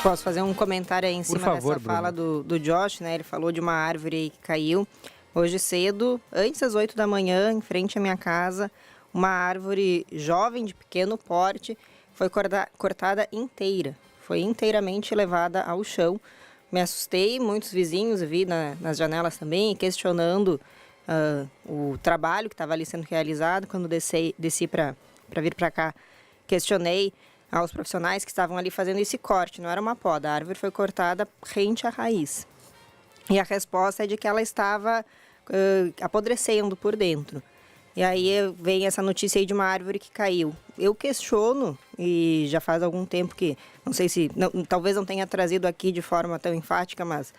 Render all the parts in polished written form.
Posso fazer um comentário aí em cima dessa fala do Josh, né? Ele falou de uma árvore aí que caiu hoje cedo, antes das 8 da manhã, em frente à minha casa. Uma árvore jovem, de pequeno porte, foi cortada inteira. Foi inteiramente levada ao chão. Me assustei, muitos vizinhos vi nas janelas também, questionando o trabalho que estava ali sendo realizado. Quando desci para vir para cá, questionei aos profissionais que estavam ali fazendo esse corte. Não era uma poda, a árvore foi cortada rente à raiz. E a resposta é de que ela estava apodrecendo por dentro. E aí vem essa notícia aí de uma árvore que caiu. Eu questiono, e já faz algum tempo que, não sei se, talvez não tenha trazido aqui de forma tão enfática, mas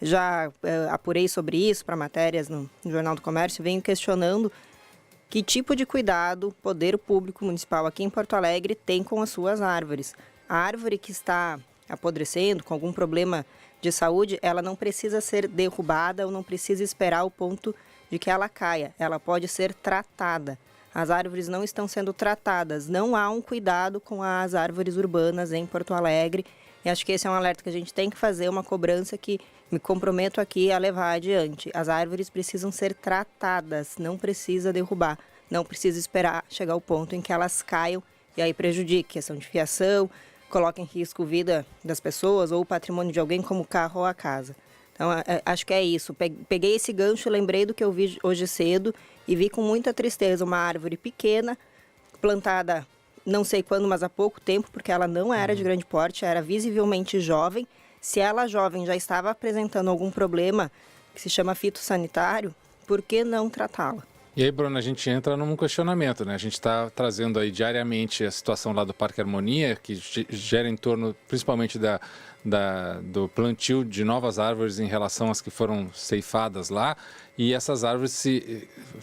já apurei sobre isso para matérias no Jornal do Comércio, venho questionando que tipo de cuidado o poder público municipal aqui em Porto Alegre tem com as suas árvores. A árvore que está apodrecendo, com algum problema de saúde, ela não precisa ser derrubada ou não precisa esperar o ponto de que ela caia. Ela pode ser tratada. As árvores não estão sendo tratadas. Não há um cuidado com as árvores urbanas em Porto Alegre. E acho que esse é um alerta que a gente tem que fazer, uma cobrança que me comprometo aqui a levar adiante. As árvores precisam ser tratadas, não precisa derrubar, não precisa esperar chegar ao ponto em que elas caiam e aí prejudique questão de fiação, coloque em risco a vida das pessoas ou o patrimônio de alguém como o carro ou a casa. Então, acho que é isso. Peguei esse gancho, lembrei do que eu vi hoje cedo e vi com muita tristeza uma árvore pequena, plantada não sei quando, mas há pouco tempo, porque ela não era de grande porte, era visivelmente jovem. Se ela, jovem, já estava apresentando algum problema que se chama fitossanitário, por que não tratá-la? E aí, Bruno, a gente entra num questionamento, né? A gente está trazendo aí diariamente a situação lá do Parque Harmonia, que gera em torno, principalmente do plantio de novas árvores em relação às que foram ceifadas lá. E essas árvores,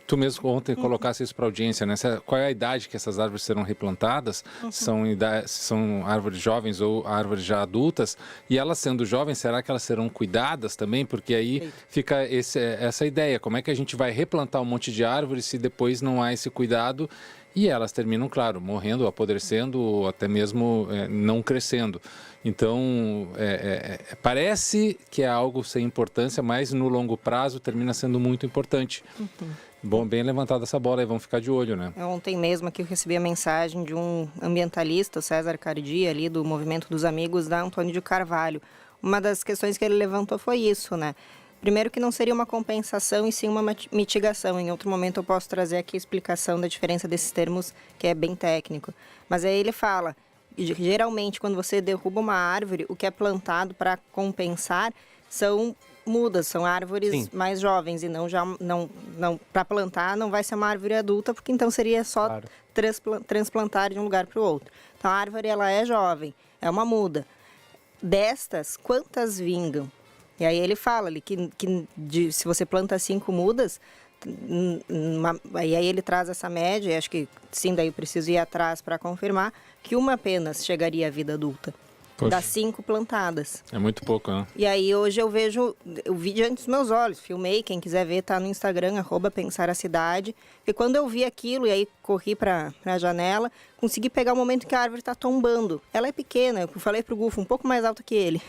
tu mesmo ontem colocasse isso para a audiência, né? Qual é a idade que essas árvores serão replantadas? São árvores jovens ou árvores já adultas? E elas sendo jovens, será que elas serão cuidadas também? Porque aí fica essa ideia, como é que a gente vai replantar um monte de árvores se depois não há esse cuidado? E elas terminam, claro, morrendo, apodrecendo ou até mesmo não crescendo. Então, parece que é algo sem importância, mas no longo prazo termina sendo muito importante. Bom, bem levantada essa bola aí, vamos ficar de olho, né? Ontem mesmo aqui eu recebi a mensagem de um ambientalista, o César Cardi, ali do Movimento dos Amigos da Antônio de Carvalho. Uma das questões que ele levantou foi isso, né? Primeiro que não seria uma compensação e sim uma mitigação. Em outro momento eu posso trazer aqui a explicação da diferença desses termos, que é bem técnico. Mas aí ele fala, geralmente quando você derruba uma árvore, o que é plantado para compensar são mudas, são árvores mais jovens e não para plantar não vai ser uma árvore adulta, porque então seria só transplantar de um lugar para o outro. Então a árvore ela é jovem, é uma muda. Destas, quantas vingam? E aí ele fala ali que se você planta 5 mudas, e aí ele traz essa média, e acho que sim, daí eu preciso ir atrás para confirmar, que uma apenas chegaria à vida adulta. Poxa. Das 5 plantadas. É muito pouco, né? E aí hoje eu vi diante dos meus olhos, filmei, quem quiser ver tá no Instagram, @pensaracidade. E quando eu vi aquilo, e aí corri para a janela, consegui pegar o momento que a árvore está tombando. Ela é pequena, eu falei pro Gufo, um pouco mais alta que ele.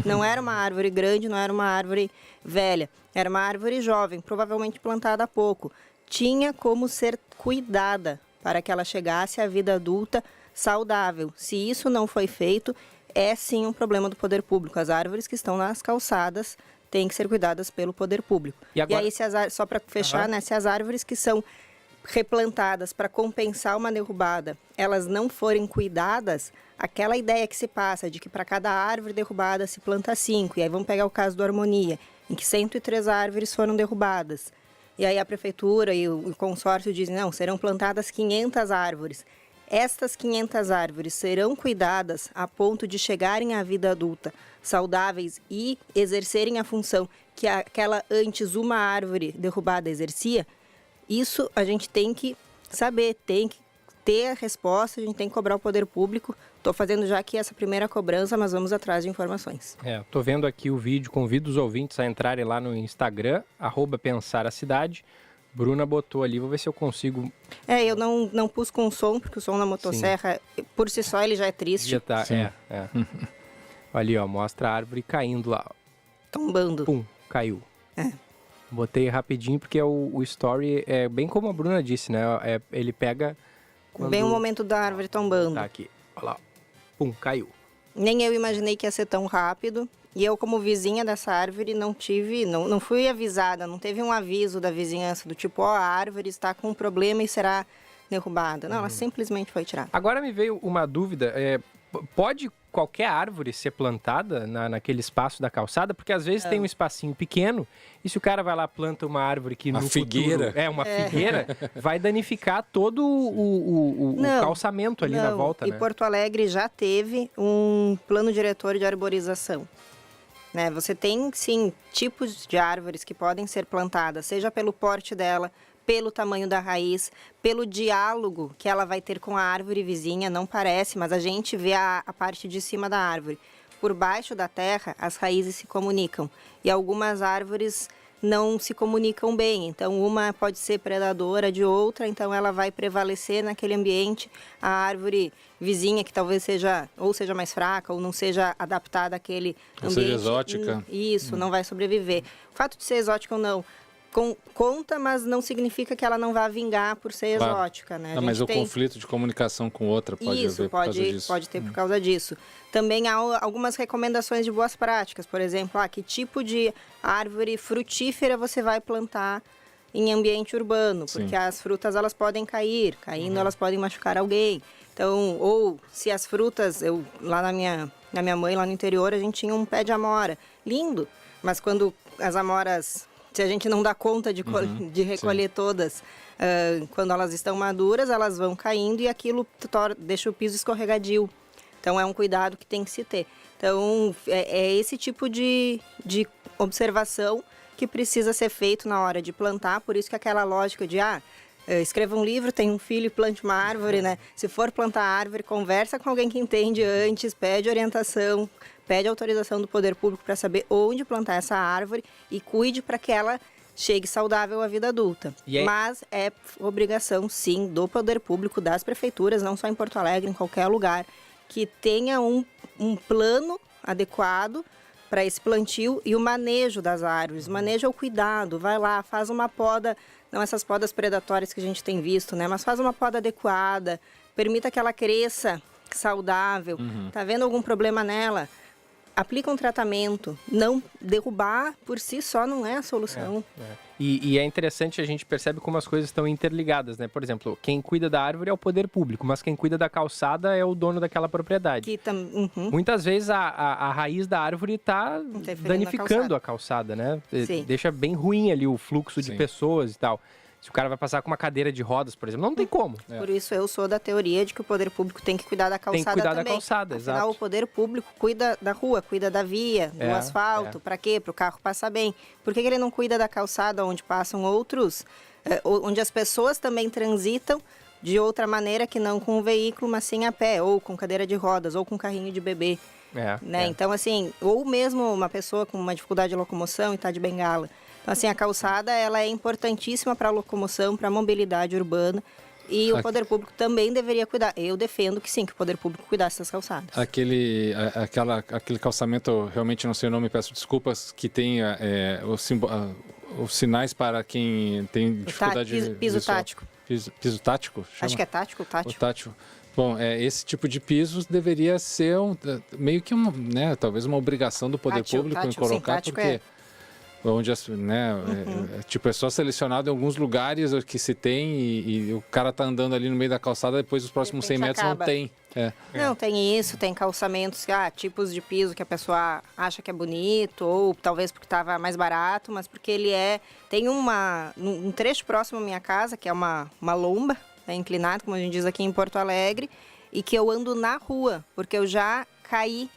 Não era uma árvore grande, não era uma árvore velha. Era uma árvore jovem, provavelmente plantada há pouco. Tinha como ser cuidada para que ela chegasse à vida adulta saudável. Se isso não foi feito, é sim um problema do poder público. As árvores que estão nas calçadas têm que ser cuidadas pelo poder público. E aí, só para fechar, né, se as árvores que são replantadas para compensar uma derrubada, elas não forem cuidadas, aquela ideia que se passa de que para cada árvore derrubada se planta 5, e aí vamos pegar o caso do Harmonia, em que 103 árvores foram derrubadas. E aí a prefeitura e o consórcio dizem, não, serão plantadas 500 árvores. Estas 500 árvores serão cuidadas a ponto de chegarem à vida adulta saudáveis e exercerem a função que aquela antes uma árvore derrubada exercia. Isso a gente tem que saber, tem que ter a resposta, a gente tem que cobrar o poder público. Estou fazendo já aqui essa primeira cobrança, mas vamos atrás de informações. Estou vendo aqui o vídeo, convido os ouvintes a entrarem lá no Instagram, @pensaracidade. Bruna botou ali, vou ver se eu consigo... Eu não pus com som, porque o som na motosserra, por si só, ele já é triste. Já tá, Ali, ó, mostra a árvore caindo lá. Tombando. Pum, caiu. Botei rapidinho porque o story é bem como a Bruna disse, né? Ele pega... Bem o momento da árvore tombando. Tá aqui, olha lá. Pum, caiu. Nem eu imaginei que ia ser tão rápido. E eu, como vizinha dessa árvore, não fui avisada, não teve um aviso da vizinhança do tipo, a árvore está com um problema e será derrubada. Não, ela simplesmente foi tirada. Agora me veio uma dúvida, pode qualquer árvore ser plantada naquele espaço da calçada? Porque às vezes tem um espacinho pequeno e se o cara vai lá planta uma árvore que no figueira. futuro... uma figueira, vai danificar todo o calçamento ali na volta, e né? Porto Alegre já teve um plano diretor de arborização. Né? Você tem, sim, tipos de árvores que podem ser plantadas, seja pelo porte dela, pelo tamanho da raiz, pelo diálogo que ela vai ter com a árvore vizinha, não parece, mas a gente vê a parte de cima da árvore. Por baixo da terra, as raízes se comunicam e algumas árvores não se comunicam bem. Então, uma pode ser predadora de outra, então ela vai prevalecer naquele ambiente. A árvore vizinha, que talvez seja mais fraca ou não seja adaptada àquele ambiente. Ou seja exótica. Isso, não vai sobreviver. O fato de ser exótica ou não, conta, mas não significa que ela não vá vingar por ser exótica, né? Não, mas o conflito de comunicação com outra pode haver por causa disso. Pode ter por causa disso. Também há algumas recomendações de boas práticas, por exemplo, que tipo de árvore frutífera você vai plantar em ambiente urbano, porque as frutas elas podem cair, caindo elas podem machucar alguém. Então, ou se as frutas, lá na minha mãe, lá no interior, a gente tinha um pé de amora, lindo, mas quando as amoras... Se a gente não dá conta de recolher todas, quando elas estão maduras, elas vão caindo e aquilo deixa o piso escorregadio. Então, é um cuidado que tem que se ter. Então, é esse tipo de observação que precisa ser feito na hora de plantar. Por isso que aquela lógica de, escreva um livro, tenha um filho e plante uma árvore, né? Se for plantar árvore, conversa com alguém que entende antes, pede orientação, pede autorização do poder público para saber onde plantar essa árvore e cuide para que ela chegue saudável à vida adulta. Mas é obrigação, sim, do poder público, das prefeituras, não só em Porto Alegre, em qualquer lugar, que tenha um plano adequado para esse plantio e o manejo das árvores. O manejo é o cuidado, vai lá, faz uma poda, não essas podas predatórias que a gente tem visto, né? Mas faz uma poda adequada, permita que ela cresça saudável. Tá vendo algum problema nela? Aplica um tratamento. Não derrubar por si só não é a solução. E é interessante, a gente percebe como as coisas estão interligadas, né? Por exemplo, quem cuida da árvore é o poder público, mas quem cuida da calçada é o dono daquela propriedade. Muitas vezes a raiz da árvore está danificando a calçada, né? Sim. Deixa bem ruim ali o fluxo de pessoas e tal. Se o cara vai passar com uma cadeira de rodas, por exemplo, não tem como. Por isso eu sou da teoria de que o poder público tem que cuidar da calçada também. Tem que cuidar da calçada, Afinal, exato. o poder público cuida da rua, cuida da via, do asfalto. Para quê? Para o carro passar bem. Por que ele não cuida da calçada onde passam outros, onde as pessoas também transitam de outra maneira que não com um veículo, mas sim a pé, ou com cadeira de rodas, ou com carrinho de bebê. Né? Então, assim, ou mesmo uma pessoa com uma dificuldade de locomoção e está de bengala. Então, assim, a calçada ela é importantíssima para a locomoção, para a mobilidade urbana e o poder público também deveria cuidar. Eu defendo que sim, que o poder público cuidasse das calçadas. Aquele calçamento, realmente não sei o nome, peço desculpas, que tem os sinais para quem tem dificuldade piso tático. Piso tático? Chama? Acho que é tático. O tático. Bom, esse tipo de pisos deveria ser meio que talvez uma obrigação do poder público em colocar, porque... Onde, é só selecionado em alguns lugares que se tem e o cara tá andando ali no meio da calçada, depois os próximos 100 metros não tem. Não, tem isso, tem calçamentos, tipos de piso que a pessoa acha que é bonito, ou talvez porque estava mais barato, mas porque ele tem um trecho próximo à minha casa, que é uma lomba, inclinada, como a gente diz aqui em Porto Alegre, e que eu ando na rua, porque eu já caí,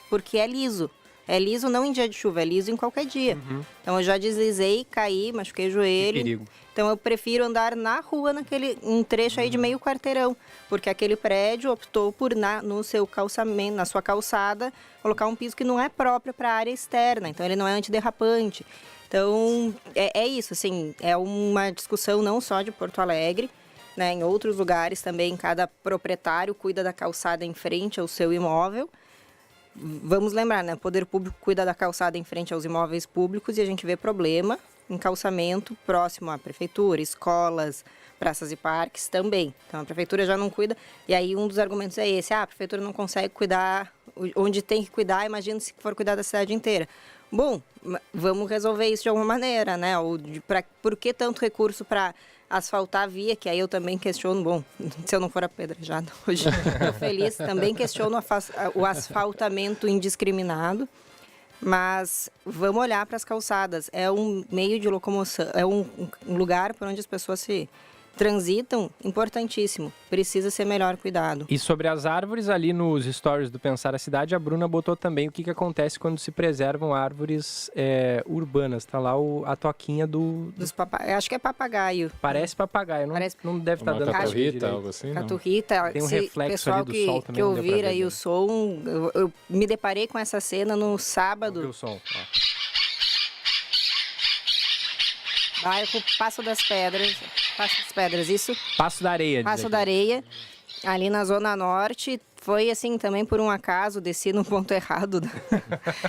porque é liso. É liso não em dia de chuva, é liso em qualquer dia. Então eu já deslizei, caí, machuquei o joelho. Que perigo. Então eu prefiro andar na rua um trecho aí de meio quarteirão, porque aquele prédio optou por no seu calçamento, na sua calçada, colocar um piso que não é próprio para a área externa, então ele não é antiderrapante. Então é isso, assim, é uma discussão não só de Porto Alegre, né, em outros lugares também, cada proprietário cuida da calçada em frente ao seu imóvel. vamos lembrar, né? O poder público cuida da calçada em frente aos imóveis públicos e a gente vê problema em calçamento próximo à prefeitura, escolas, praças e parques também. Então, a prefeitura já não cuida. E aí, um dos argumentos é esse. A prefeitura não consegue cuidar onde tem que cuidar. Imagina se for cuidar da cidade inteira. Bom, vamos resolver isso de alguma maneira, né? Por que tanto recurso para asfaltar a via? Que aí eu também questiono. Bom, se eu não for apedrejada hoje, estou feliz. Também questiono o asfaltamento indiscriminado. Mas vamos olhar para as calçadas. É um meio de locomoção, é um lugar por onde as pessoas se transitam, importantíssimo. Precisa ser melhor cuidado. E sobre as árvores, ali nos stories do Pensar a Cidade, a Bruna botou também o que acontece quando se preservam árvores urbanas. Tá lá a toquinha acho que é papagaio. Parece papagaio, não deve estar dando caturrita, algo assim? Caturrita. Tem um reflexo ali do sol também. Que ouvir aí o som, eu me deparei com essa cena no sábado. Ouviu o som? Bairro Passo das Pedras, isso? Passo da Areia. Passo da Areia, ali na Zona Norte. Foi assim também por um acaso, desci no ponto errado.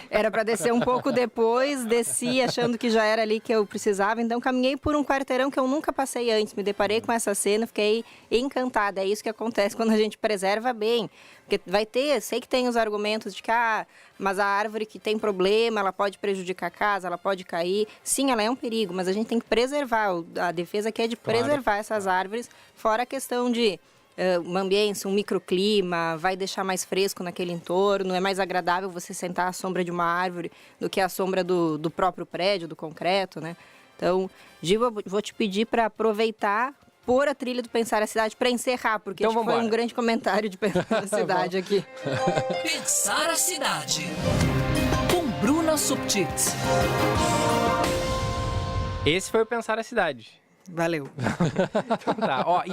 Era para descer um pouco depois, desci achando que já era ali que eu precisava. Então caminhei por um quarteirão que eu nunca passei antes. Me deparei com essa cena, fiquei encantada. É isso que acontece quando a gente preserva bem. Porque sei que tem os argumentos de que mas a árvore que tem problema, ela pode prejudicar a casa, ela pode cair. Sim, ela é um perigo, mas a gente tem que preservar. A defesa aqui é de preservar essas árvores, fora a questão de uma ambiência, um microclima, vai deixar mais fresco naquele entorno, é mais agradável você sentar à sombra de uma árvore do que à sombra do próprio prédio, do concreto, né? Então, Giva, vou te pedir para aproveitar, pôr a trilha do Pensar a Cidade para encerrar, porque então, foi um grande comentário de Pensar a Cidade aqui. Pensar a Cidade, com Bruna Subtits. Esse foi o Pensar a Cidade. Valeu. Tá, e